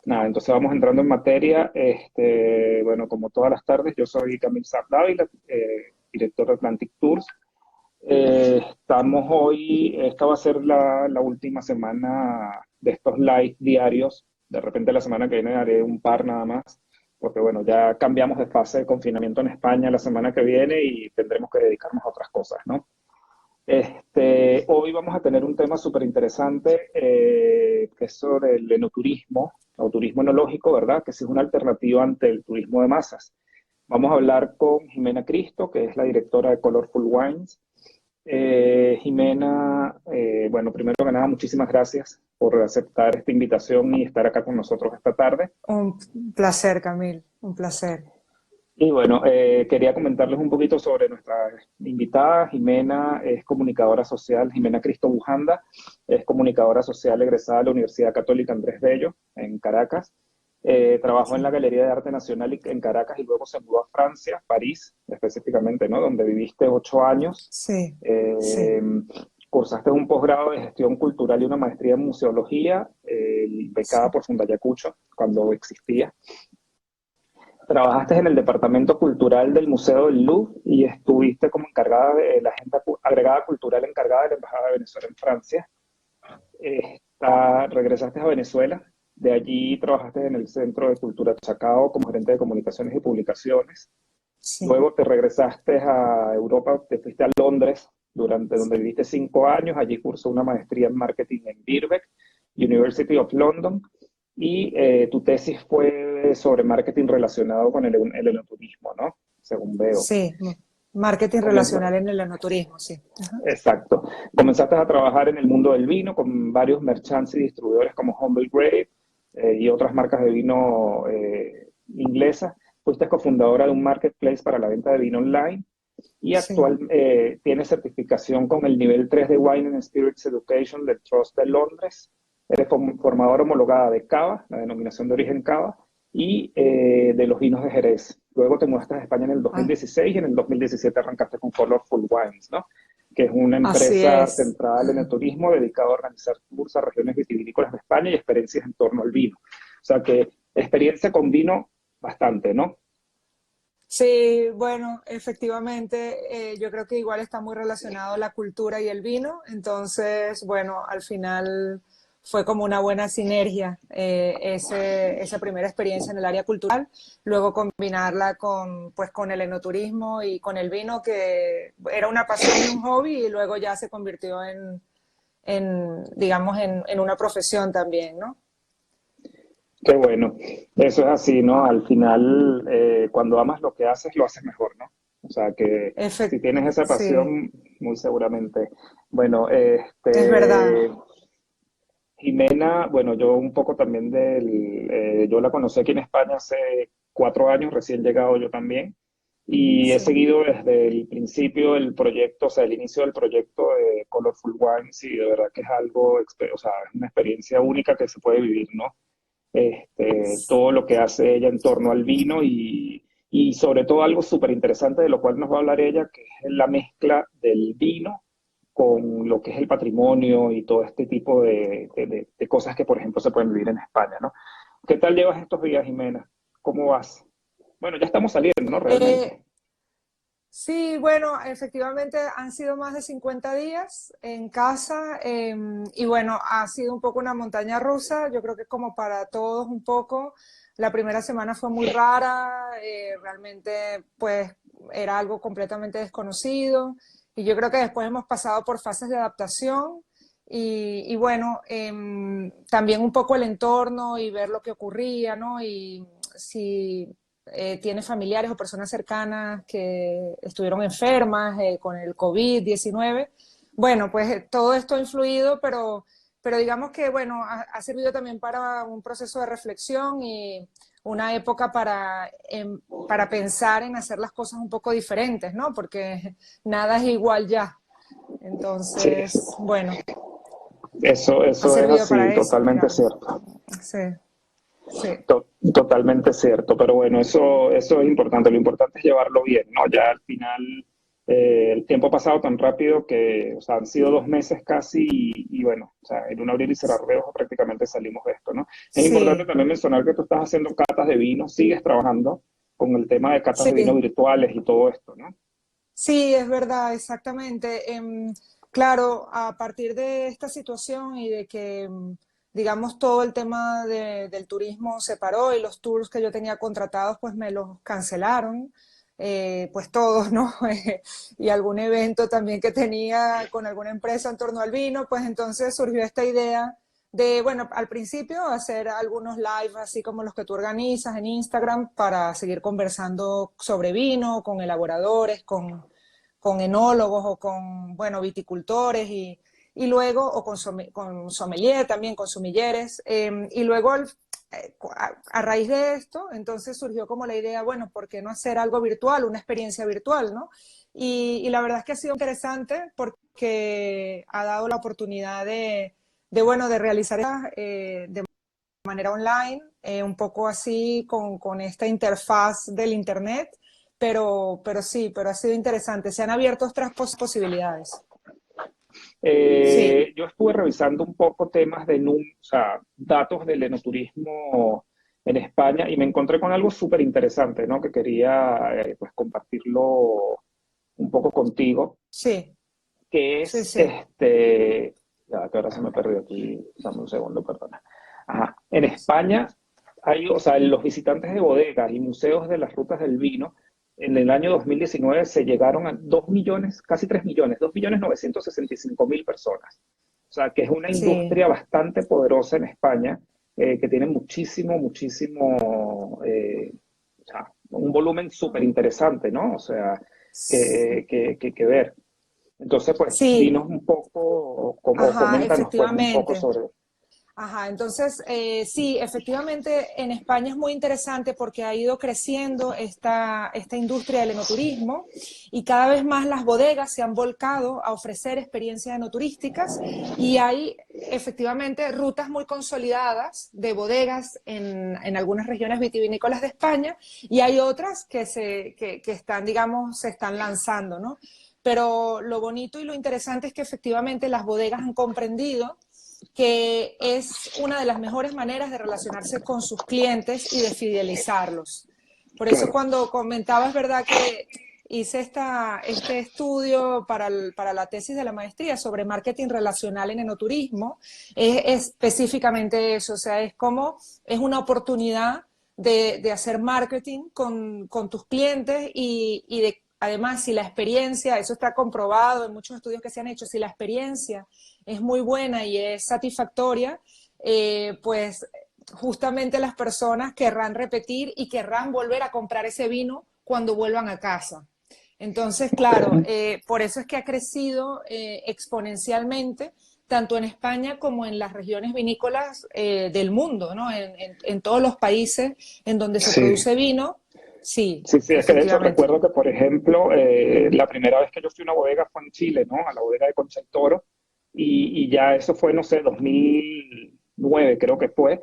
Nada, entonces vamos entrando en materia. Bueno, como todas las tardes, yo soy Camil Saab Dávila, director de Atlantic Tours. Estamos hoy, esta va a ser la última semana de estos live diarios. De repente la semana que viene haré un par nada más, porque bueno, ya cambiamos de fase de confinamiento en España la semana que viene y tendremos que dedicarnos a otras cosas, ¿no? Hoy vamos a tener un tema súper interesante, que es sobre el enoturismo, o turismo enológico, ¿verdad? Que sí es una alternativa ante el turismo de masas. Vamos a hablar con Jimena Cristo, que es la directora de Colorful Wines. Jimena, bueno, primero que nada, muchísimas gracias por aceptar esta invitación y estar acá con nosotros esta tarde. Un placer, Camil, un placer. Y bueno, quería comentarles un poquito sobre nuestra invitada. Jimena es comunicadora social, Jimena Cristo Bujanda, es comunicadora social egresada de la Universidad Católica Andrés Bello, en Caracas. Trabajó en la Sí, Galería de Arte Nacional en Caracas y luego se mudó a Francia, París específicamente, ¿no? Donde viviste 8 años. sí, sí, Eh, Cursaste un posgrado de gestión cultural y una maestría en museología, becada sí. por Fundayacucho, cuando existía. Trabajaste en el Departamento Cultural del Museo del Louvre y estuviste como encargada de la agenda agregada cultural encargada de la Embajada de Venezuela en Francia. Regresaste a Venezuela, de allí trabajaste en el Centro de Cultura Chacao como gerente de comunicaciones y publicaciones. Sí. Luego te regresaste a Europa, te fuiste a Londres, donde viviste 5 años. Allí cursó una maestría en marketing en Birkbeck, University of London, y tu tesis fue sobre marketing relacionado con el enoturismo, ¿no? Según veo. Sí, marketing Comenza- relacional en el enoturismo, sí. Ajá. Exacto. Comenzaste a trabajar en el mundo del vino con varios merchants y distribuidores como Humble Grape, y otras marcas de vino inglesas. Fuiste cofundadora de un marketplace para la venta de vino online y Sí, tienes certificación con el nivel 3 de Wine and Spirits Education del Trust de Londres. Eres formadora homologada de Cava, la denominación de origen Cava, y de los vinos de Jerez. Luego te mudaste a España en el ah, 2016 y en el 2017 arrancaste con Colorful Wines, ¿no? Que es una así empresa es. centrada en el turismo dedicada a organizar tours a regiones vitivinícolas de España y experiencias en torno al vino. O sea que experiencia con vino bastante, ¿no? Sí, bueno, efectivamente, yo creo que igual está muy relacionado la cultura y el vino, entonces, bueno, al final fue como una buena sinergia esa primera experiencia en el área cultural, luego combinarla con, pues, con el enoturismo y con el vino, que era una pasión y un hobby, y luego ya se convirtió digamos, en una profesión también, ¿no? Qué bueno. Eso es así, ¿no? Al final, cuando amas lo que haces, lo haces mejor, ¿no? O sea que si tienes esa Sí, pasión, muy seguramente. Bueno, es verdad. Jimena, bueno, yo un poco también yo la conocí aquí en España hace 4 años, recién llegado yo también, y he Sí, seguido desde el principio del proyecto, o sea, el inicio del proyecto de Colorful Wines, y de verdad que es algo, o sea, es una experiencia única que se puede vivir, ¿no? Todo lo que hace ella en torno al vino y sobre todo algo súper interesante de lo cual nos va a hablar ella, que es la mezcla del vino con lo que es el patrimonio y todo este tipo de cosas que, por ejemplo, se pueden vivir en España, ¿no? ¿Qué tal llevas estos días, Jimena? ¿Cómo vas? Bueno, ya estamos saliendo, ¿no? Eh, Realmente. sí, bueno, efectivamente han sido más de 50 días en casa, y bueno, ha sido un poco una montaña rusa, yo creo que como para todos un poco. La primera semana fue muy rara, realmente pues era algo completamente desconocido, y yo creo que después hemos pasado por fases de adaptación y bueno, también un poco el entorno y ver lo que ocurría, ¿no? Y si tiene familiares o personas cercanas que estuvieron enfermas con el COVID-19. Bueno, pues todo esto ha influido, pero digamos que, bueno, ha servido también para un proceso de reflexión y una época para pensar en hacer las cosas un poco diferentes, ¿no? Porque nada es igual ya. Sí, Entonces, bueno, ha eso es servido para así, eso, totalmente digamos. cierto. Sí. Sí, Totalmente cierto, pero bueno, eso es importante. Lo importante es llevarlo bien, ¿no? Ya al final el tiempo ha pasado tan rápido que, o sea, han sido 2 meses casi y bueno, o sea, en un abrir y cerrar de ojos prácticamente salimos de esto, ¿no? Es importante sí, también mencionar que tú estás haciendo catas de vino, sigues trabajando con el tema de catas de vino sí. virtuales y todo esto, ¿no? Sí, es verdad, exactamente. Claro, a partir de esta situación y de que, digamos, todo el tema del turismo se paró y los tours que yo tenía contratados, pues me los cancelaron, pues todos, ¿no? Y algún evento también que tenía con alguna empresa en torno al vino, pues entonces surgió esta idea de, bueno, al principio hacer algunos live así como los que tú organizas en Instagram para seguir conversando sobre vino, con elaboradores, con enólogos o con, bueno, viticultores y luego, o con sommelier también, con sumilleres, y luego a raíz de esto, entonces surgió como la idea, bueno, ¿por qué no hacer algo virtual, una experiencia virtual, ¿no? Y la verdad es que ha sido interesante porque ha dado la oportunidad bueno, de realizar de manera online, un poco así con esta interfaz del Internet, pero sí, pero ha sido interesante. Se han abierto otras posibilidades. Sí, Yo estuve revisando un poco temas de o sea, datos del enoturismo en España y me encontré con algo súper interesante, ¿no? Que quería pues compartirlo un poco contigo, sí, que sí, es sí, ya que ahora se me perdió aquí, dame un segundo, perdona. Ajá. En España hay, o sea, los visitantes de bodegas y museos de las rutas del vino, en el año 2019 se llegaron a 2 millones, casi 3 millones, 2.965.000 personas. O sea, que es una sí. industria bastante poderosa en España, que tiene o sea, un volumen súper interesante, ¿no? O sea, que ver. Entonces, pues, Sí, dinos un poco, o ajá, coméntanos pues un poco efectivamente. sobre... Ajá, entonces sí, efectivamente en España es muy interesante porque ha ido creciendo esta industria del enoturismo y cada vez más las bodegas se han volcado a ofrecer experiencias enoturísticas y hay efectivamente rutas muy consolidadas de bodegas en algunas regiones vitivinícolas de España y hay otras que están, digamos, se están lanzando, ¿no? Pero lo bonito y lo interesante es que efectivamente las bodegas han comprendido que es una de las mejores maneras de relacionarse con sus clientes y de fidelizarlos. Por eso Claro. cuando comentaba, es verdad que hice este estudio para la tesis de la maestría sobre marketing relacional en enoturismo, es específicamente eso, o sea, es como es una oportunidad de hacer marketing con tus clientes y de además si la experiencia, eso está comprobado en muchos estudios que se han hecho, si la experiencia es muy buena y es satisfactoria, pues justamente las personas querrán repetir y querrán volver a comprar ese vino cuando vuelvan a casa. Entonces, claro, Okay. por eso es que ha crecido exponencialmente tanto en España como en las regiones vinícolas del mundo, ¿no? En todos los países en donde se Sí, produce vino, sí, sí, sí, es que de hecho efectivamente. recuerdo que, por ejemplo, la primera vez que yo fui a una bodega fue en Chile, ¿no? A la bodega de Concha y Toro, y ya eso fue, no sé, 2009 creo que fue,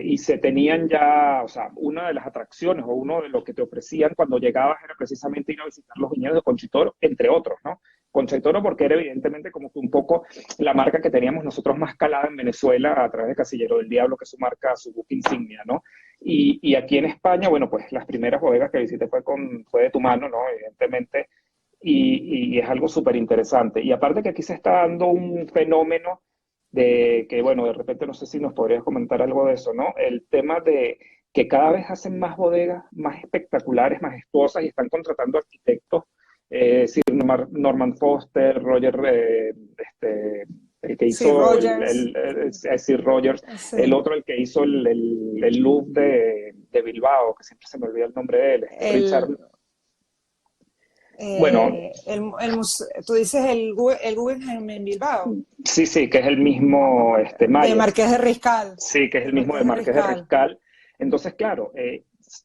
y se tenían ya, o sea, una de las atracciones o uno de lo que te ofrecían cuando llegabas era precisamente ir a visitar los viñedos de Concha y Toro, entre otros, ¿no? Concha y Toro porque era evidentemente como que un poco la marca que teníamos nosotros más calada en Venezuela a través de Casillero del Diablo, que es su marca, su buque insignia, ¿no? Y aquí en España, bueno, pues las primeras bodegas que visité fue de tu mano, ¿no? Evidentemente, y es algo súper interesante. Y aparte que aquí se está dando un fenómeno de que, bueno, de repente no sé si nos podrías comentar algo de eso, ¿no? El tema de que cada vez hacen más bodegas más espectaculares, majestuosas y están contratando arquitectos, Norman Foster, Roger, el que Sí, hizo Rogers, Sir Rogers, el sí. otro el que hizo el Louvre de Bilbao, que siempre se me olvida el nombre de él, Richard, El, bueno, tú dices el Guggenheim en Bilbao, sí, sí, que es el mismo de Mayer, Marqués de Riscal, sí, que es de el mismo Marqués de de Marqués de Riscal. Riscal. Entonces, claro,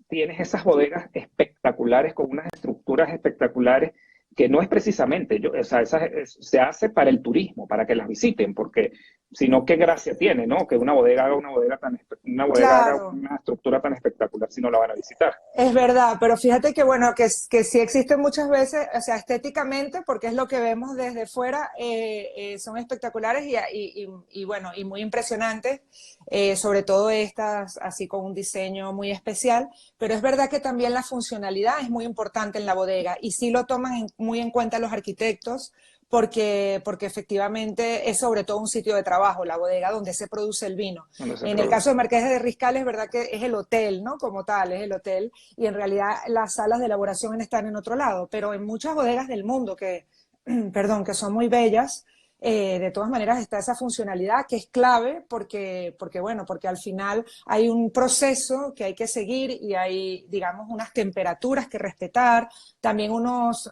tienes esas bodegas espectaculares con unas estructuras espectaculares que no es precisamente, o sea, se hace para el turismo, para que las visiten, porque si no, ¿qué gracia tiene, no? Que una bodega haga una bodega haga Claro. una estructura tan espectacular si no la van a visitar. Es verdad, pero fíjate que bueno, que sí existen muchas veces, o sea, estéticamente, porque es lo que vemos desde fuera, son espectaculares y bueno, y muy impresionantes, sobre todo estas así con un diseño muy especial, pero es verdad que también la funcionalidad es muy importante en la bodega y sí lo toman muy en cuenta los arquitectos porque efectivamente es sobre todo un sitio de trabajo, la bodega donde se produce el vino. Donde se En el caso produce. de Marqués de Riscal es verdad que es el hotel, ¿no? Como tal, es el hotel y en realidad las salas de elaboración están en otro lado, pero en muchas bodegas del mundo perdón, que son muy bellas, de todas maneras está esa funcionalidad que es clave bueno, porque al final hay un proceso que hay que seguir y hay, digamos, unas temperaturas que respetar, también unos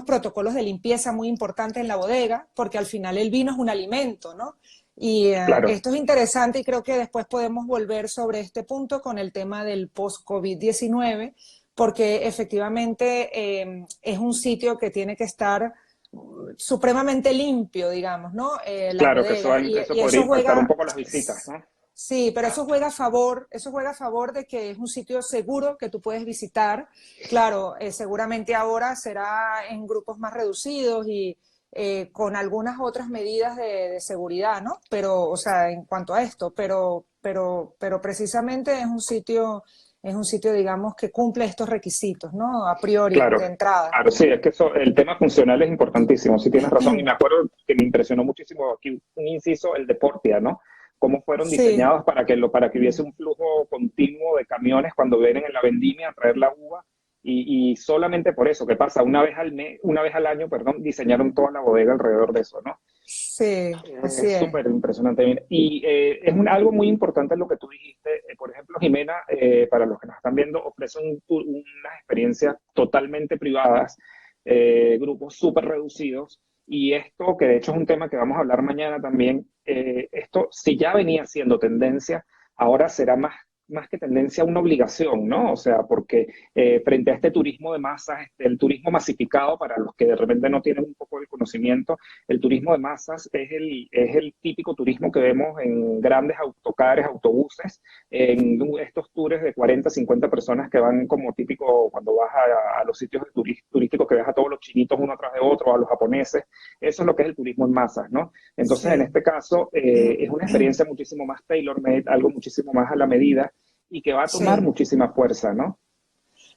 protocolos de limpieza muy importantes en la bodega, porque al final el vino es un alimento, ¿no? Y Claro, esto es interesante y creo que después podemos volver sobre este punto con el tema del post-COVID-19, porque efectivamente es un sitio que tiene que estar supremamente limpio, digamos, ¿no? Las claro que bodegas. eso Y podría eso impactar un juega, poco las visitas, ¿no? sí, pero eso juega a favor de que es un sitio seguro que tú puedes visitar. Claro, seguramente ahora será en grupos más reducidos y con algunas otras medidas de seguridad, ¿no? Pero, o sea, en cuanto a esto, pero precisamente es un sitio, digamos, que cumple estos requisitos, ¿no? A priori, de Claro, entrada. claro, sí, es que el tema funcional es importantísimo, sí tienes razón, y me acuerdo que me impresionó muchísimo aquí un inciso, el de Portia, ¿no? Cómo fueron Sí, diseñados para que hubiese un flujo continuo de camiones cuando vienen en la vendimia a traer la uva, y solamente por eso, que pasa una vez al año, perdón, diseñaron toda la bodega alrededor de eso, ¿no? sí, así Es es. súper impresionante. Y algo muy importante lo que tú dijiste. Por ejemplo, Jimena, para los que nos están viendo, ofrece unas experiencias totalmente privadas, grupos súper reducidos. Y esto, que de hecho es un tema que vamos a hablar mañana también, esto si ya venía siendo tendencia, ahora será más que tendencia una obligación, ¿no? O sea, porque frente a este turismo de masas, el turismo masificado, para los que de repente no tienen un poco de conocimiento, el turismo de masas es el típico turismo que vemos en grandes autocares, autobuses, en estos tours de 40, 50 personas que van como típico cuando vas a los sitios turísticos que ves a todos los chinitos uno tras de otro, a los japoneses. Eso es lo que es el turismo en masas, ¿no? Entonces, en Sí. este caso, es una experiencia muchísimo más tailor-made, algo muchísimo más a la medida y que va a tomar Sí, muchísima fuerza, ¿no?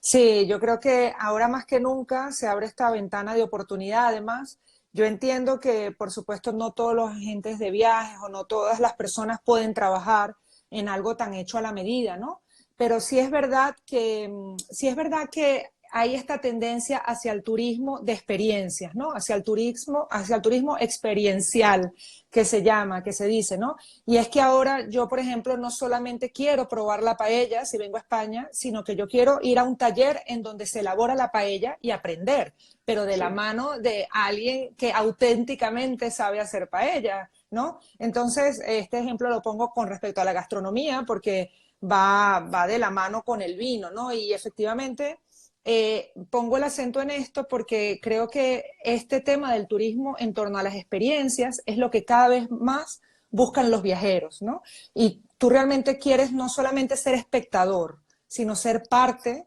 sí, yo creo que ahora más que nunca se abre esta ventana de oportunidad. Además, yo entiendo que, por supuesto, no todos los agentes de viajes o no todas las personas pueden trabajar en algo tan hecho a la medida, ¿no? Pero sí es verdad que hay esta tendencia hacia el turismo de experiencias, ¿no? Hacia el turismo experiencial que se llama, que se dice, ¿no? Y es que ahora yo, por ejemplo, no solamente quiero probar la paella si vengo a España, sino que yo quiero ir a un taller en donde se elabora la paella y aprender, pero de la Sí. mano de alguien que auténticamente sabe hacer paella, ¿no? Entonces, este ejemplo lo pongo con respecto a la gastronomía porque va de la mano con el vino, ¿no? Y efectivamente pongo el acento en esto porque creo que este tema del turismo en torno a las experiencias es lo que cada vez más buscan los viajeros, ¿no? Y tú realmente quieres no solamente ser espectador, sino ser parte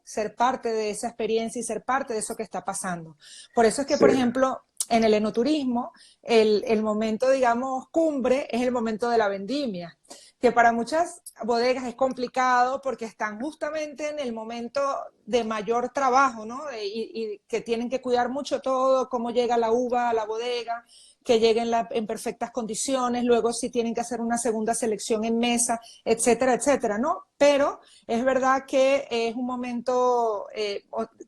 de esa experiencia y ser parte de eso que está pasando. Por eso es que, Sí. por ejemplo, en el enoturismo, el momento, digamos, cumbre es el momento de la vendimia, que para muchas bodegas es complicado porque están justamente en el momento de mayor trabajo, ¿no? Y que tienen que cuidar mucho todo, cómo llega la uva a la bodega, que lleguen en perfectas condiciones, luego si tienen que hacer una segunda selección en mesa, etcétera, etcétera, ¿no? Pero es verdad que es un momento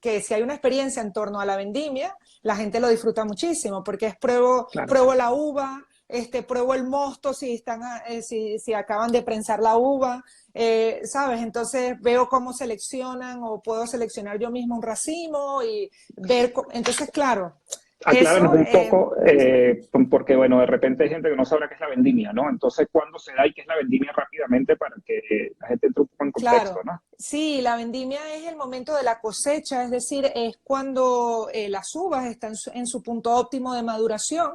que si hay una experiencia en torno a la vendimia, la gente lo disfruta muchísimo porque es Claro. pruebo la uva, pruebo el mosto si acaban de prensar la uva, ¿sabes? Entonces veo cómo seleccionan o puedo seleccionar yo mismo un racimo y entonces, claro, Aclárenos Eso, un poco, porque bueno, de repente hay gente que no sabrá qué es la vendimia, ¿no? Entonces, ¿cuándo se da y qué es la vendimia rápidamente para que la gente entre un poco en contexto, claro, ¿no? sí, la vendimia es el momento de la cosecha, es decir, es cuando las uvas están en su punto óptimo de maduración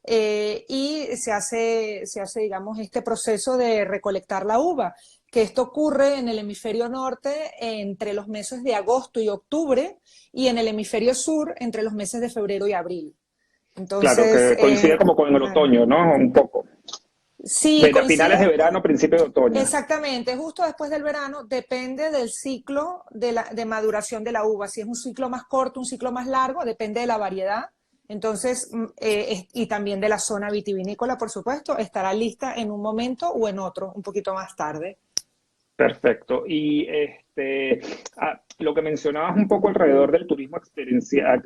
y se hace, digamos, este proceso de recolectar la uva, que esto ocurre en el hemisferio norte entre los meses de agosto y octubre y en el hemisferio sur entre los meses de febrero y abril. Claro, Entonces, que coincide como con el claro. otoño, ¿no? Un poco. Sí, De finales de coincide. verano, principio de otoño. Exactamente, justo después del verano depende del ciclo de maduración de la uva. Si es un ciclo más corto, un ciclo más largo, depende de la variedad. Entonces, y también de la zona vitivinícola, por supuesto, estará lista en un momento o en otro, un poquito más tarde. Perfecto. Y lo que mencionabas un poco alrededor del turismo experiencial,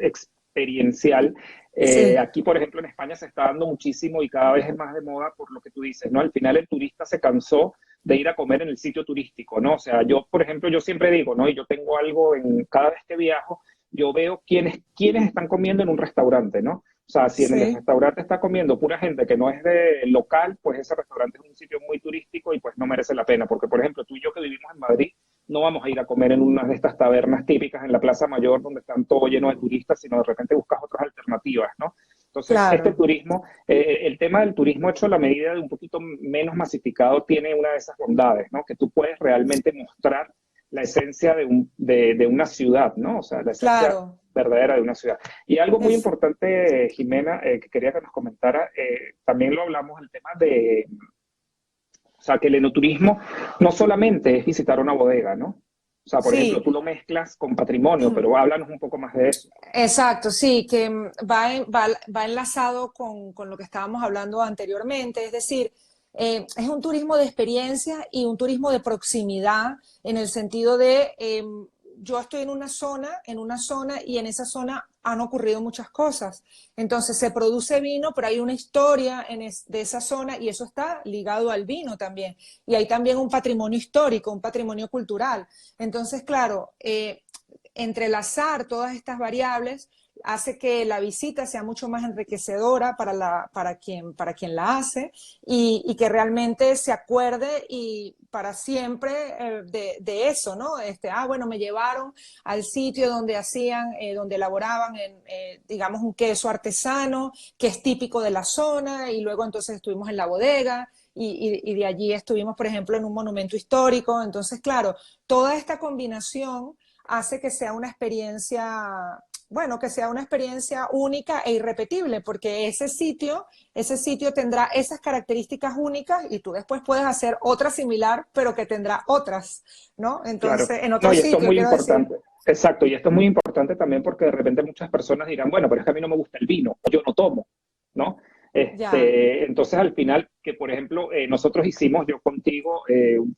Sí, aquí, por ejemplo, en España se está dando muchísimo y cada vez es más de moda por lo que tú dices, ¿no? Al final el turista se cansó de ir a comer en el sitio turístico, ¿no? O sea, yo, por ejemplo, yo siempre digo, ¿no? Y yo tengo algo en cada vez que viajo, yo veo quiénes están comiendo en un restaurante, ¿no? O sea, si en el sí, restaurante está comiendo pura gente que no es de local, pues ese restaurante es un sitio muy turístico y pues no merece la pena. Porque, por ejemplo, tú y yo que vivimos en Madrid, no vamos a ir a comer en una de estas tabernas típicas en la Plaza Mayor donde están todo lleno de turistas, sino de repente buscas otras alternativas, ¿no? Entonces, este claro, turismo, el tema del turismo hecho a la medida de un poquito menos masificado tiene una de esas bondades, ¿no? Que tú puedes realmente mostrar la esencia de una ciudad, ¿no? O sea, la esencia claro. verdadera de una ciudad. Y algo muy Es, importante, Jimena, que quería que nos comentara, también lo hablamos, el tema de, o sea, que el enoturismo no solamente es visitar una bodega, ¿no? O sea, por ejemplo, sí, tú lo mezclas con patrimonio, pero háblanos un poco más de eso. exacto, sí, que va enlazado con lo que estábamos hablando anteriormente, es decir, es un turismo de experiencia y un turismo de proximidad en el sentido de yo estoy en una zona y en esa zona han ocurrido muchas cosas. Entonces se produce vino, pero hay una historia de esa zona y eso está ligado al vino también. Y hay también un patrimonio histórico, un patrimonio cultural. Entonces, claro, entrelazar todas estas variables hace que la visita sea mucho más enriquecedora para quien la hace y que realmente se acuerde y para siempre de eso, ¿no? Bueno, me llevaron al sitio donde hacían, donde elaboraban, digamos, un queso artesano que es típico de la zona y luego entonces estuvimos en la bodega y de allí estuvimos, por ejemplo, en un monumento histórico. Entonces, claro, toda esta combinación hace que sea una experiencia, bueno, que sea una experiencia única e irrepetible, porque ese sitio tendrá esas características únicas y tú después puedes hacer otra similar, pero que tendrá otras, ¿no? Claro. Entonces, en No, otro y esto es sitio, muy quiero decir. importante. Exacto, y esto es muy importante también porque de repente muchas personas dirán, bueno, pero es que a mí no me gusta el vino, yo no tomo, ¿no? Ya, Entonces, al final, que por ejemplo, nosotros hicimos, yo contigo,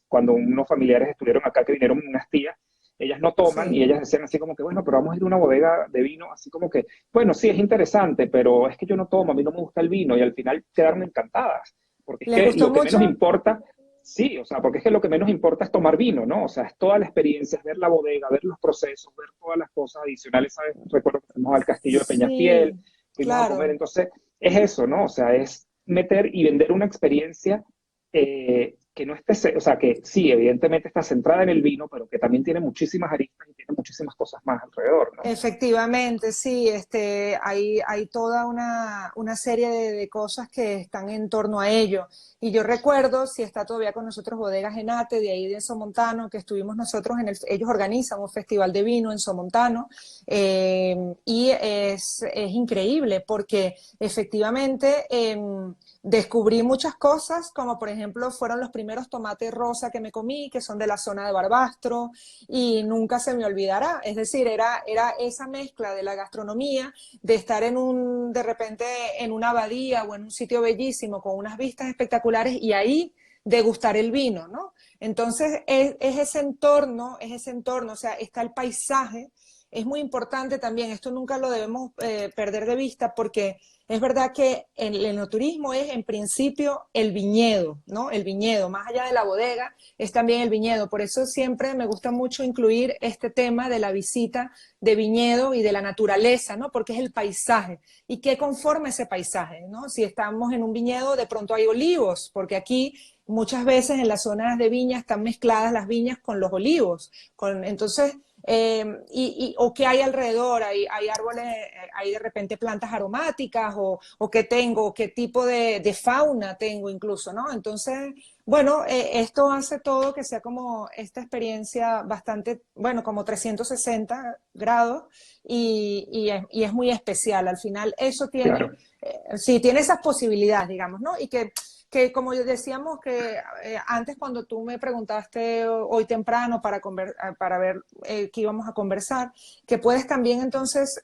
cuando unos familiares estuvieron acá, que vinieron unas tías, ellas no toman y sí, ellas decían así como que, bueno, pero vamos a ir a una bodega de vino, así como que, bueno, sí, es interesante, pero es que yo no tomo, a mí no me gusta el vino, y al final quedaron encantadas, porque es ¿les que gustó lo que mucho? menos importa. Sí, o sea, porque es que lo que menos importa es tomar vino, ¿no? O sea, es toda la experiencia, es ver la bodega, ver los procesos, ver todas las cosas adicionales, ¿sabes? Recuerdo que fuimos al castillo de Peñafiel, Sí, fuimos a comer, claro. entonces es eso, ¿no? O sea, es meter y vender una experiencia que no esté, o sea, que sí, evidentemente está centrada en el vino, pero que también tiene muchísimas aristas y tiene muchísimas cosas más alrededor, ¿no? Efectivamente, sí, hay toda una serie de cosas que están en torno a ello. Y yo recuerdo, si está todavía con nosotros Bodegas Enate, de ahí de Somontano, que estuvimos nosotros ellos organizan un festival de vino en Somontano, y es increíble porque efectivamente descubrí muchas cosas, como por ejemplo fueron los primeros tomates rosa que me comí, que son de la zona de Barbastro y nunca se me olvidará. Es decir, era esa mezcla de la gastronomía, de estar de repente en una abadía o en un sitio bellísimo con unas vistas espectaculares y ahí degustar el vino, ¿no? Entonces es ese entorno, o sea, está el paisaje, es muy importante también, esto nunca lo debemos perder de vista, porque es verdad que el enoturismo es en principio el viñedo, ¿no? El viñedo, más allá de la bodega, es también el viñedo. Por eso siempre me gusta mucho incluir este tema de la visita de viñedo y de la naturaleza, ¿no? Porque es el paisaje. ¿Y qué conforma ese paisaje, ¿no? Si estamos en un viñedo, de pronto hay olivos, porque aquí muchas veces en las zonas de viñas están mezcladas las viñas con los olivos. Entonces, o qué hay alrededor, hay árboles, hay de repente plantas aromáticas, o qué tengo, qué tipo de fauna tengo incluso, ¿no? Entonces, bueno, esto hace todo que sea como esta experiencia bastante, bueno, como 360 grados y es muy especial. Al final, eso tiene, Claro. sí, tiene esas posibilidades, digamos, ¿no? Y que como decíamos que antes cuando tú me preguntaste hoy temprano para ver qué íbamos a conversar, que puedes también entonces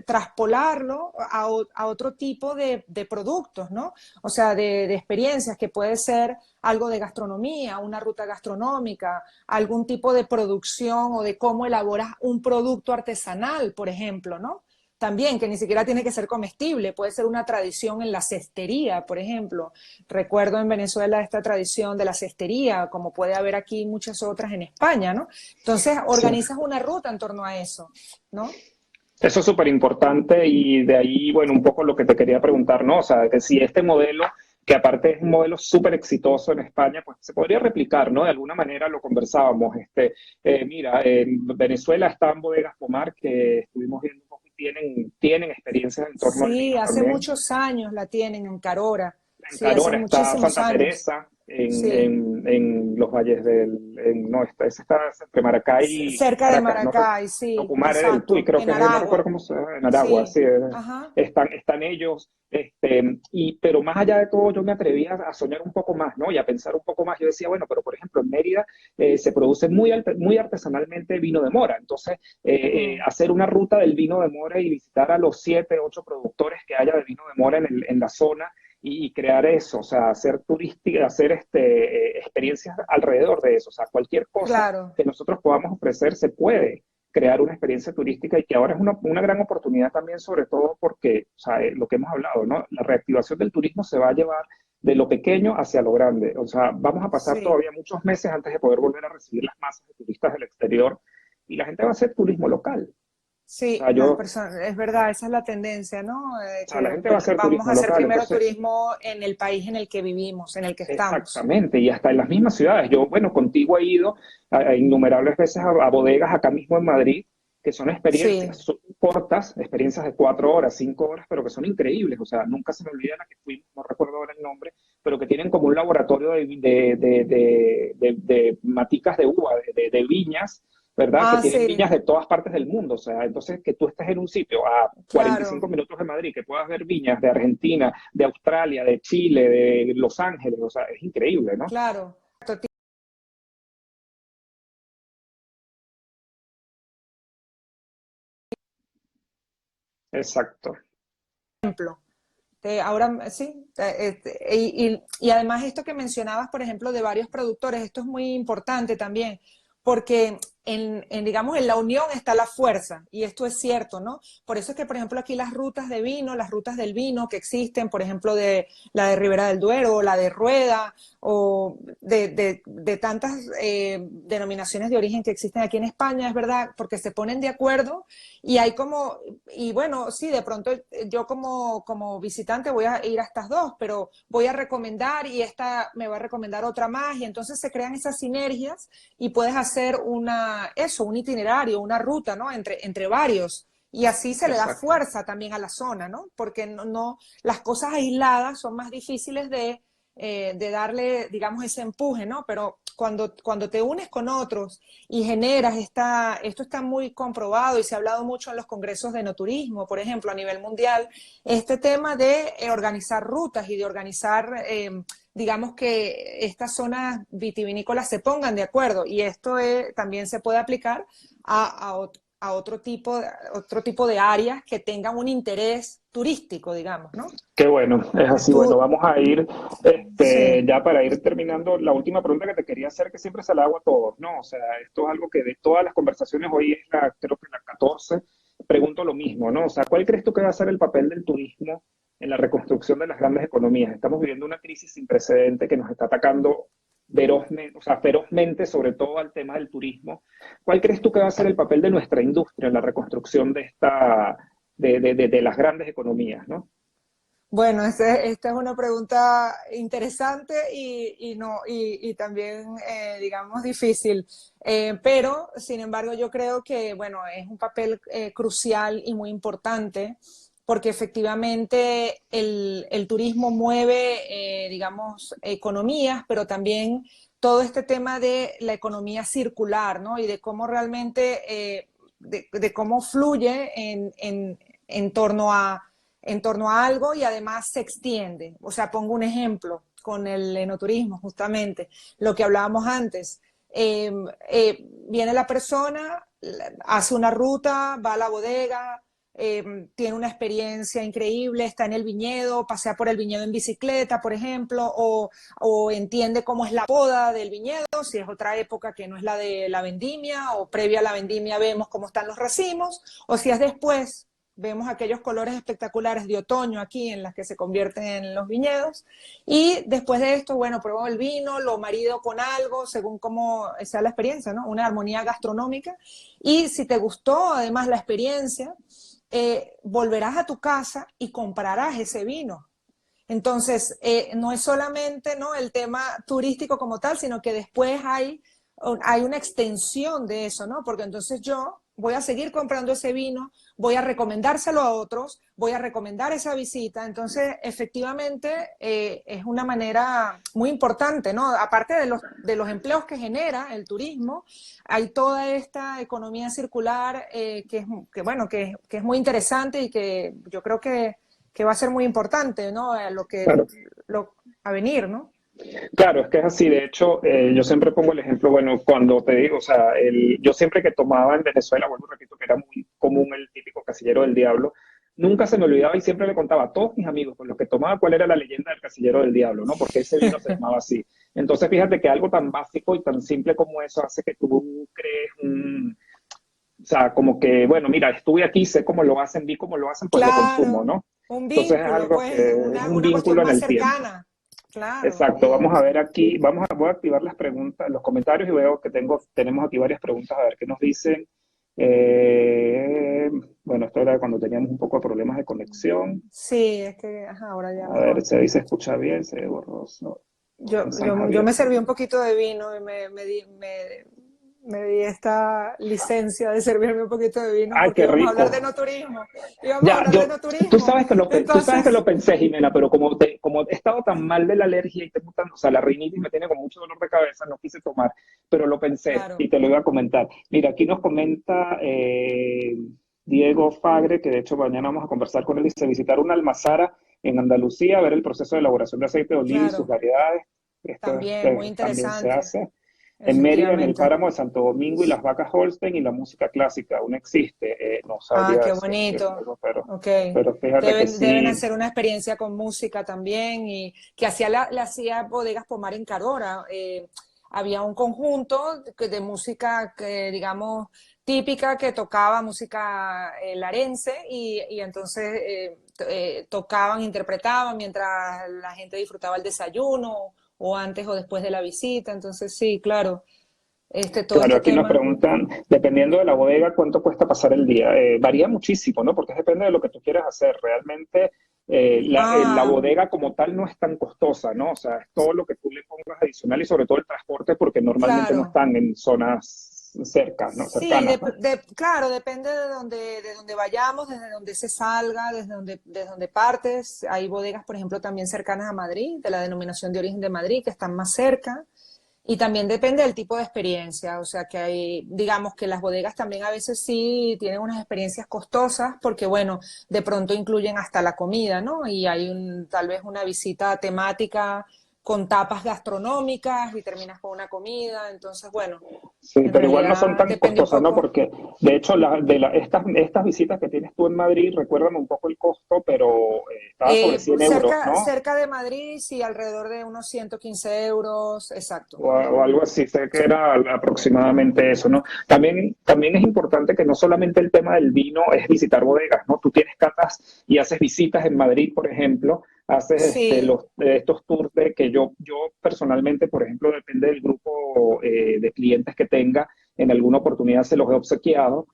traspolarlo a otro tipo de productos, ¿no? O sea, de experiencias, que puede ser algo de gastronomía, una ruta gastronómica, algún tipo de producción o de cómo elaboras un producto artesanal, por ejemplo, ¿no? También, que ni siquiera tiene que ser comestible, puede ser una tradición en la cestería, por ejemplo. Recuerdo en Venezuela esta tradición de la cestería, como puede haber aquí muchas otras en España, ¿no? Entonces, Sí. organizas una ruta en torno a eso, ¿no? Eso es súper importante y de ahí, bueno, un poco lo que te quería preguntar, ¿no? O sea, que si este modelo, que aparte es un modelo súper exitoso en España, pues se podría replicar, ¿no? De alguna manera lo conversábamos. Mira, en Venezuela están Bodegas Pomar, que estuvimos viendo un poco y tienen experiencias en torno al Sí, vino hace también. muchos años la tienen en Carora. En Sí, hace Carora está muchísimos Santa años. Teresa, Sí, en los valles no, esa está entre Maracay y cerca de Caracas, no, Maracay, no, sí, Kumare del Tuy, exacto, creo en que no recuerdo Aragua. cómo se llama, en Aragua, Sí, sí, ajá, están ellos, pero más allá de todo yo me atreví a soñar un poco más, ¿no? Y a pensar un poco más, yo decía, bueno, pero por ejemplo en Mérida se produce muy artesanalmente vino de mora, entonces mm, hacer una ruta del vino de mora y visitar a los 7, 8 productores que haya de vino de mora en la zona y crear eso, o sea, hacer turística, hacer experiencias alrededor de eso, o sea, cualquier cosa claro. que nosotros podamos ofrecer se puede crear una experiencia turística y que ahora es una gran oportunidad también, sobre todo porque, o sea, lo que hemos hablado, ¿no? La reactivación del turismo se va a llevar de lo pequeño hacia lo grande, o sea, vamos a pasar Sí. todavía muchos meses antes de poder volver a recibir las masas de turistas del exterior y la gente va a hacer turismo local. O Sí, sea, las personas, es verdad, esa es la tendencia, ¿no? la gente va a hacer Vamos a turismo hacer local, primero entonces turismo en el país en el que vivimos, en el que estamos. exactamente, y hasta en las mismas ciudades. Yo, bueno, contigo he ido a innumerables veces a bodegas acá mismo en Madrid, que son Sí, experiencias cortas, experiencias de 4 horas, 5 horas, pero que son increíbles. O sea, nunca se me olvida la que fuimos, no recuerdo ahora el nombre, pero que tienen como un laboratorio de maticas de uva, de viñas, ¿verdad? Que ah, tienen sí, viñas de todas partes del mundo. O sea, entonces que tú estés en un sitio a claro, 45 minutos de Madrid, que puedas ver viñas de Argentina, de Australia, de Chile, de Los Ángeles, o sea, es increíble, ¿no? claro. Exacto. Ejemplo. Ahora sí, y además esto que mencionabas, por ejemplo, de varios productores, esto es muy importante también, porque digamos, en la unión está la fuerza, y esto es cierto, ¿no? Por eso es que, por ejemplo, aquí las rutas de vino, las rutas del vino que existen, por ejemplo, de la de Ribera del Duero, o la de Rueda, o de tantas denominaciones de origen que existen aquí en España, es verdad, porque se ponen de acuerdo y hay como, y bueno, sí, de pronto yo como visitante voy a ir a estas dos, pero voy a recomendar y esta me va a recomendar otra más y entonces se crean esas sinergias y puedes hacer un itinerario, una ruta, ¿no? Entre varios. Y así se le da Exacto. fuerza también a la zona, ¿no? Porque las cosas aisladas son más difíciles de darle, digamos, ese empuje, ¿no? Pero cuando te unes con otros y generas esto está muy comprobado y se ha hablado mucho en los congresos de enoturismo, por ejemplo, a nivel mundial, este tema de organizar rutas y de organizar, digamos que estas zonas vitivinícolas se pongan de acuerdo y esto también se puede aplicar a otro tipo de áreas que tengan un interés turístico, digamos, ¿no? Qué bueno, es Que así. Bueno, tú, vamos a ir, sí, ya para ir terminando, la última pregunta que te quería hacer, que siempre se la hago a todos, ¿no? O sea, esto es algo que de todas las conversaciones hoy es creo que 14, pregunto lo mismo, ¿no? O sea, ¿cuál crees tú que va a ser el papel del turismo en la reconstrucción de las grandes economías? Estamos viviendo una crisis sin precedente que nos está atacando ferozmente, o sea, ferozmente, sobre todo al tema del turismo. ¿Cuál crees tú que va a ser el papel de nuestra industria en la reconstrucción de las grandes economías, ¿no? Bueno, esta es una pregunta interesante no, y también, digamos, difícil. Pero, sin embargo, yo creo que, bueno, es un papel crucial y muy importante porque efectivamente el turismo mueve, digamos, economías, pero también todo este tema de la economía circular, ¿no? Y de cómo realmente, de cómo fluye en torno en torno a algo y además se extiende. O sea, pongo un ejemplo con el enoturismo, justamente, lo que hablábamos antes. Viene la persona, hace una ruta, va a la bodega, tiene una experiencia increíble, está en el viñedo, pasea por el viñedo en bicicleta, por ejemplo, o entiende cómo es la poda del viñedo, si es otra época que no es la de la vendimia, o previa a la vendimia vemos cómo están los racimos, o si es después, vemos aquellos colores espectaculares de otoño aquí en las que se convierten en los viñedos. Y después de esto, bueno, pruebo el vino, lo marido con algo, según cómo sea la experiencia, ¿no? Una armonía gastronómica. Y si te gustó además la experiencia, volverás a tu casa y comprarás ese vino. Entonces, no es solamente, ¿no?, el tema turístico como tal, sino que después hay una extensión de eso, ¿no? Porque entonces yo voy a seguir comprando ese vino, voy a recomendárselo a otros, voy a recomendar esa visita. Entonces, efectivamente, es una manera muy importante, ¿no? Aparte de los empleos que genera el turismo, hay toda esta economía circular bueno, que es muy interesante y que yo creo que va a ser muy importante, ¿no? Claro. A venir, ¿no? Claro, es que es así. De hecho, yo siempre pongo el ejemplo, bueno, cuando te digo, o sea, yo siempre que tomaba en Venezuela, vuelvo y repito que era muy común el típico casillero del diablo, nunca se me olvidaba y siempre le contaba a todos mis amigos con los que tomaba cuál era la leyenda del casillero del diablo, ¿no? Porque ese vino se llamaba así. Entonces, fíjate que algo tan básico y tan simple como eso hace que tú crees o sea, como que, bueno, mira, estuve aquí, sé cómo lo hacen, vi cómo lo hacen, pues lo consumo, Claro, ¿no? un Entonces es vínculo, algo pues, que es un una cuestión vínculo en más el tiempo. cercana. Claro. Exacto, vamos a ver aquí, voy a activar las preguntas, los comentarios y veo que tenemos aquí varias preguntas, a ver qué nos dicen. Eh, bueno, esto era cuando teníamos un poco de problemas de conexión. Sí, es que ajá, ahora ya A ver, mejor. se escucha bien, se ve borroso. En San Yo Javier. me serví un poquito de vino y me di esta licencia de servirme un poquito de vino ¡Ay, porque qué íbamos a hablar de rico! no turismo. Íbamos a Ya, hablar de no turismo. tú sabes que Entonces, lo pensé, Jimena, pero como he estado tan mal de la alergia y tengo o sea, la rinitis me tiene con mucho dolor de cabeza, no quise tomar, pero lo pensé claro. y te lo iba a comentar. Mira, aquí nos comenta Diego Fagre, que de hecho mañana vamos a conversar con él, dice visitar una almazara en Andalucía, ver el proceso de elaboración de aceite de oliva y sus Claro, variedades. también muy También se interesante, hace. En Mérida, en el efectivamente. páramo de Santo Domingo y las vacas Holstein y la música clásica aún existe. No Ah, sabría qué decirte, bonito. Ok. pero fíjate que Deben sí. hacer una experiencia con música también y que le hacía Bodegas Pomar en Carora. Había un conjunto de música que, digamos, típica que tocaba música larense y entonces tocaban, interpretaban mientras la gente disfrutaba el desayuno o antes o después de la visita. Entonces, sí, claro, todo Claro, este aquí nos tema. preguntan, dependiendo de la bodega, ¿cuánto cuesta pasar el día? Varía muchísimo, ¿no? Porque depende de lo que tú quieras hacer. Realmente la Ah, bodega como tal no es tan costosa, ¿no? O sea, es todo lo que tú le pongas adicional y sobre todo el transporte, porque normalmente no claro. están en zonas cercas, ¿no? Sí, Cercanas, ¿no? claro, depende de donde vayamos, desde donde se salga, desde donde partes. Hay bodegas, por ejemplo, también cercanas a Madrid, de la denominación de origen de Madrid, que están más cerca. Y también depende del tipo de experiencia. O sea, que hay, digamos que las bodegas también a veces sí tienen unas experiencias costosas porque, bueno, de pronto incluyen hasta la comida, ¿no? Y hay tal vez una visita temática con tapas gastronómicas y terminas con una comida. Entonces, bueno, Sí, en pero igual no son realidad tan depende un costosas, ¿no? poco. Porque de hecho estas visitas que tienes tú en Madrid, recuérdame un poco el costo, pero estaba sobre 100 euros, ¿no? Cerca de Madrid, sí, alrededor de unos 115 euros, exacto. O algo así, sé que era aproximadamente eso, ¿no? También es importante que no solamente el tema del vino es visitar bodegas, ¿no? Tú tienes catas y haces visitas en Madrid, por ejemplo, haces Sí, estos tours de que yo personalmente, por ejemplo, depende del grupo de clientes que tenga, en alguna oportunidad se los he obsequiado,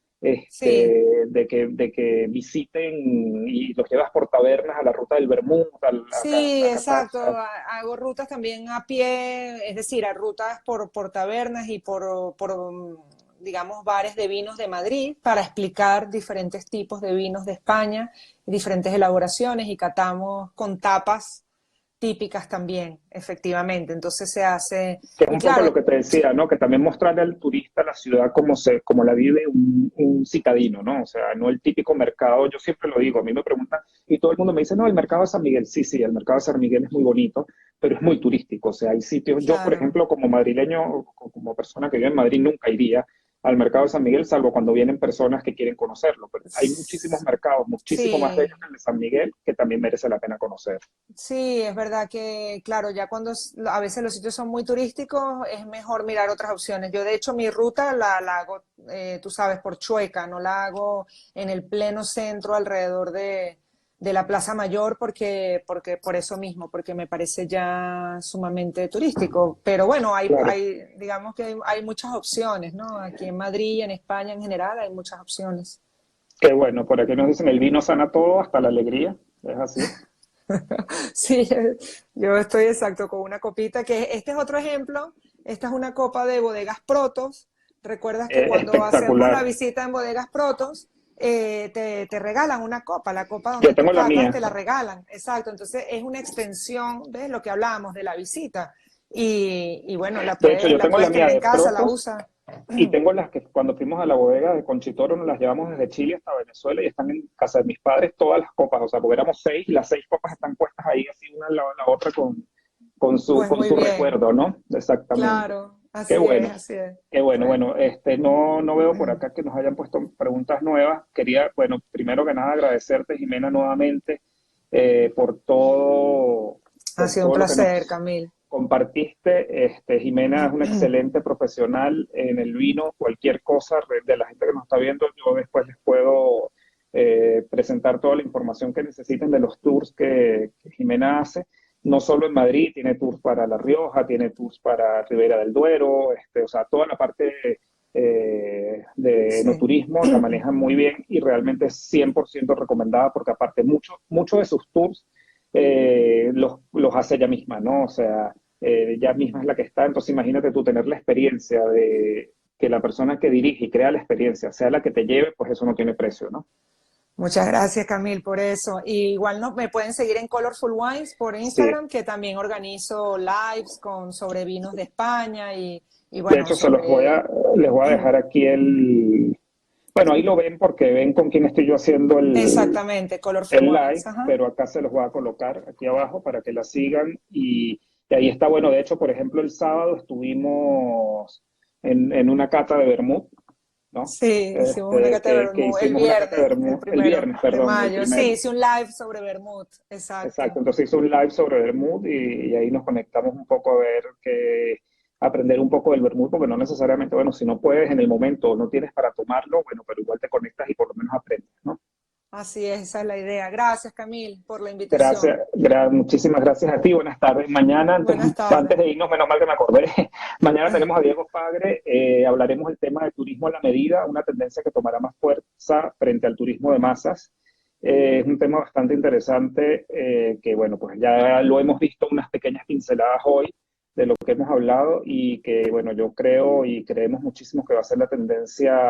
sí. de que visiten y los llevas por tabernas a la ruta del Vermouth, Sí, a catar. exacto. Hago rutas también a pie, es decir, a rutas por tabernas y digamos, bares de vinos de Madrid para explicar diferentes tipos de vinos de España, diferentes elaboraciones y catamos con tapas típicas también, efectivamente. Entonces se hace, Que es y un poco lo claro, que te decía, ¿no? Que también mostrarle al turista la ciudad como la vive un citadino, ¿no? O sea, no el típico mercado, yo siempre lo digo, a mí me preguntan, y todo el mundo me dice, no, el mercado de San Miguel, sí, sí, el mercado de San Miguel es muy bonito, pero es muy turístico, o sea, hay sitios, yo por claro. ejemplo, como madrileño, como persona que vive en Madrid, nunca iría al mercado de San Miguel, salvo cuando vienen personas que quieren conocerlo, pero hay muchísimos mercados, muchísimo más Sí, bellos que el de San Miguel, que también merece la pena conocer. sí, es verdad que, claro, ya cuando a veces los sitios son muy turísticos, es mejor mirar otras opciones. Yo, de hecho, mi ruta la hago, tú sabes, por Chueca, no la hago en el pleno centro alrededor de la Plaza Mayor porque por eso mismo, porque me parece ya sumamente turístico. Pero bueno, Claro. digamos que hay muchas opciones, ¿no? Aquí en Madrid y en España en general hay muchas opciones. Qué bueno, por aquí nos dicen el vino sana todo, hasta la alegría. Es así. Sí, yo estoy exacto con una copita, que este es otro ejemplo. Esta es una copa de Bodegas Protos. Recuerdas que cuando hacemos la Espectacular. visita en Bodegas Protos, te regalan una copa, la copa Yo donde tú tengo la catas mía. te la regalan. Exacto, entonces es una extensión, ¿ves? Lo que hablábamos de la visita. Y bueno, De hecho, yo la tengo la puedes mía tener en de casa, la Protos usas. y tengo las que cuando fuimos a la bodega de Conchitoro nos las llevamos desde Chile hasta Venezuela y están en casa de mis padres todas las copas. O sea, porque éramos seis y las seis copas están puestas ahí así una al lado de la otra con su, Pues con muy su bien, recuerdo, ¿no? Exactamente. claro, Qué así es, bueno. así es. Qué bueno, Bueno. bueno, no veo por acá que nos hayan puesto preguntas nuevas. Quería, bueno, primero que nada agradecerte, Jimena, nuevamente Ha por sido un todo lo que placer, nos Camil. compartiste. Jimena es una excelente profesional en el vino, cualquier cosa de la gente que nos está viendo, yo después les puedo presentar toda la información que necesiten de los tours que Jimena hace no solo en Madrid, tiene tours para La Rioja, tiene tours para Ribera del Duero, o sea, toda la parte de Sí. enoturismo la manejan muy bien y realmente es 100% recomendada porque aparte mucho de sus tours los hace ella misma, ¿no? O sea, ella misma es la que está, entonces imagínate tú tener la experiencia de que la persona que dirige y crea la experiencia sea la que te lleve, pues eso no tiene precio, ¿no? Muchas gracias, Camil, por eso. Y igual no, me pueden seguir en Colorful Wines por Sí, Instagram, que también organizo lives sobre vinos de España y de bueno, hecho sobre... les voy a dejar aquí bueno, ahí lo ven porque ven con quién estoy yo haciendo Exactamente, Colorful el Wines. live, Ajá. pero acá se los voy a colocar aquí abajo para que la sigan y ahí está, bueno, de hecho, por ejemplo, el sábado estuvimos en una cata de vermut, ¿no? Sí, hicimos una cata de Que vermut el hicimos una cata de viernes, el vermut, el primero viernes, de perdón, el mayo. Sí, primero. hice un live sobre vermut, Exacto, exacto. entonces hizo un live sobre vermut y ahí nos conectamos un poco a ver aprender un poco del vermut, porque no necesariamente, bueno, si no puedes en el momento o no tienes para tomarlo, bueno, pero igual te conectas y por lo menos aprendes, ¿no? Así es, esa es la idea. Gracias, Camil, por la invitación. Gracias, muchísimas gracias a ti. Buenas tardes. Mañana, Buenas antes tardes. de irnos, menos mal que me acordé, mañana tenemos a Diego Fagre. Hablaremos del tema de turismo a la medida, una tendencia que tomará más fuerza frente al turismo de masas. Es un tema bastante interesante que, bueno, pues ya lo hemos visto unas pequeñas pinceladas hoy de lo que hemos hablado y que, bueno, yo creo y creemos muchísimo que va a ser la tendencia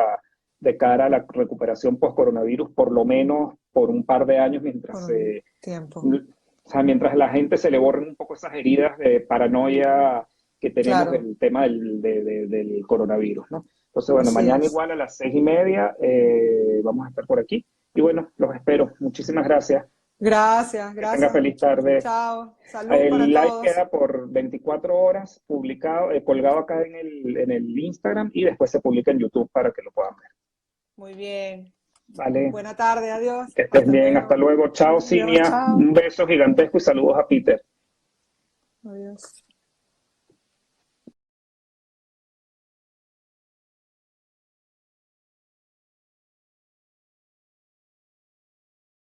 de cara a la recuperación post-coronavirus, por lo menos por un par de años, Por mientras, un tiempo. o sea, mientras la gente se le borren un poco esas heridas de paranoia que tenemos Claro, del tema del coronavirus, ¿no? Entonces, bueno, así mañana es. igual a las 6:30 vamos a estar por aquí. Y bueno, los espero. Muchísimas gracias. Gracias, Que tenga gracias. feliz tarde. Chao. Salud para El live todos. queda por 24 horas publicado, colgado acá en el Instagram y después se publica en YouTube para que lo puedan ver. Muy bien. Vale, Buena tarde, adiós. que estés Hasta bien, hasta luego. luego. Chao, Adiós, Cinia. chao. Un beso gigantesco y saludos a Peter. Adiós.